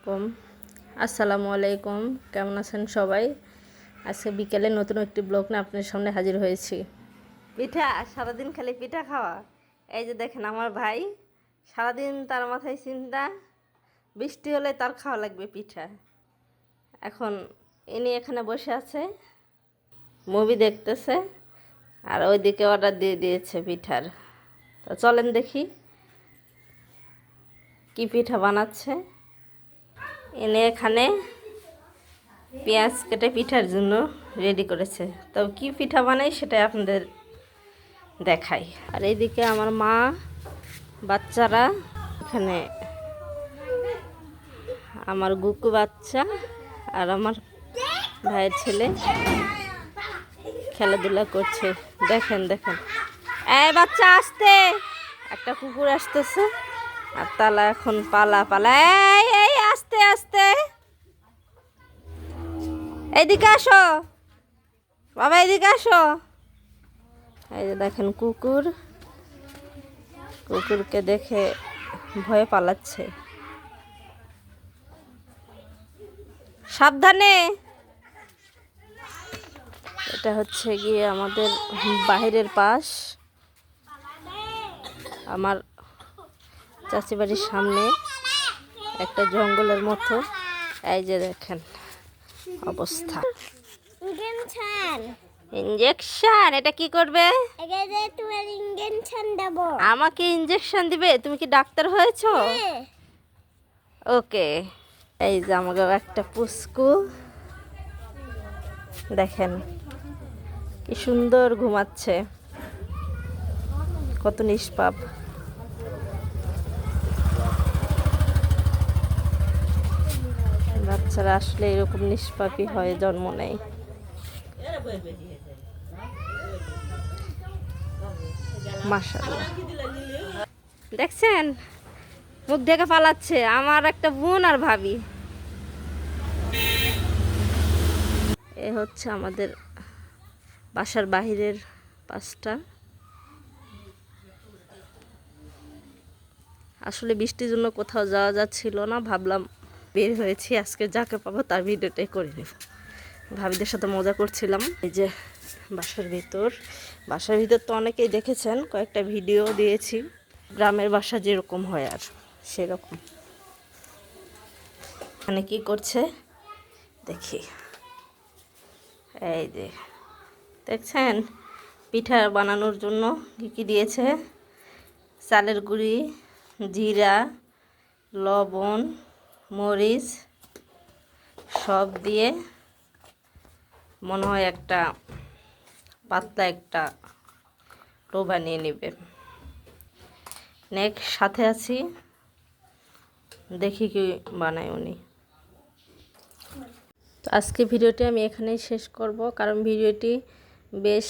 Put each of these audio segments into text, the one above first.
আলাইকুম আসসালামু আলাইকুম। কেমন আছেন সবাই? আজকে বিকেলে নতুন একটি ব্লগ নিয়ে আপনার সামনে হাজির হয়েছি। পিঠা, সারাদিন খালি পিঠা খাওয়া। এই যে দেখেন আমার ভাই, সারাদিন তার মাথায় চিন্তা, বৃষ্টি হলে তার খাওয়া লাগবে পিঠা। এখন ইনি এখানে বসে আছে, মুভি দেখতেছে, আর ওইদিকে অর্ডার দিয়ে দিয়েছে পিঠার। তো চলেন দেখি কি পিঠা বানাচ্ছে। এনে এখানে পেঁয়াজ কেটে পিঠার জন্য রেডি করেছে। তবে কি পিঠা বানাই সেটাই আপনাদের দেখাই। আর এইদিকে আমার মা, বাচ্চারা, এখানে আমার গুকু বাচ্চা আর আমার ভাইয়ের ছেলে খেলাধুলা করছে। দেখেন দেখেন, এই বাচ্চা আসতে, একটা কুকুর আসতেছে আর তালা এখন পালা পালা। এই এই আস্তে আস্তে, এইদিকে আসো বাবা, এইদিকে আসো। এই যে দেখেন কুকুর, কুকুরকে দেখে ভয়ে পালাচ্ছে। সাবধানে। এটা হচ্ছে গিয়ে আমাদের বাহিরের পাশ, আমার চাচি বাড়ির সামনে একটা জঙ্গলের মতো। এই যে দেখেন অবস্থা। ইনজেকশন, এটা কি করবে? আমাকে ইনজেকশন দিবে? তুমি কি ডাক্তার হয়েছো? ওকে। এই যে আমাকে একটা পুস্কু, দেখেন কি সুন্দর ঘুমাচ্ছে, কত নিষ্পাপ। বাচ্চারা আসলে এরকম নিষ্পাপই হয়, জন্ম নেয়। মাশাআল্লাহ, দেখছেন মুখ ঢেকে পালাচ্ছে আমার একটা বোন আর ভাবি। এ হচ্ছে আমাদের বাসার বাহিরের পাশটা। আসলে বৃষ্টির জন্য কোথাও যাওয়া যাচ্ছিল না, ভাবলাম বের হয়েছি, আজকে যাকে পাবো তার ভিডিওটাই করে নেব। ভাবিদের সাথে মজা করছিলাম। এই যে বাসার ভিতর, বাসার ভিতর তো অনেকেই দেখেছেন, কয়েকটা ভিডিও দিয়েছি গ্রামের বাসা যেরকম হয় আর সেরকম। মানে কি করছে দেখি, এই যে দেখছেন পিঠা বানানোর জন্য কী কী দিয়েছে। চালের গুঁড়ি, জিরা, লবণ, মরিচ সব দিয়ে মনে হয় একটা পাতলা একটা ডো বানিয়ে নেবে। নেক্সট সাথে আছি, দেখি কি বানায় উনি। তো আজকে ভিডিওটি আমি এখানেই শেষ করব, কারণ ভিডিওটি বেশ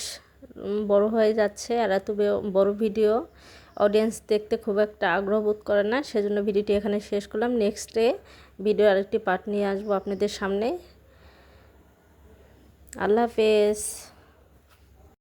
বড় হয়ে যাচ্ছে, আর এত বড় ভিডিও অডিয়েন্স দেখতে খুব একটা আগ্রহ বোধ করে না, সেজন্য ভিডিওটি এখানে শেষ করলাম। নেক্সটে ভিডিও আরেকটি পার্ট নিয়ে আসবো আপনাদের সামনে। আল্লাহ হাফেজ।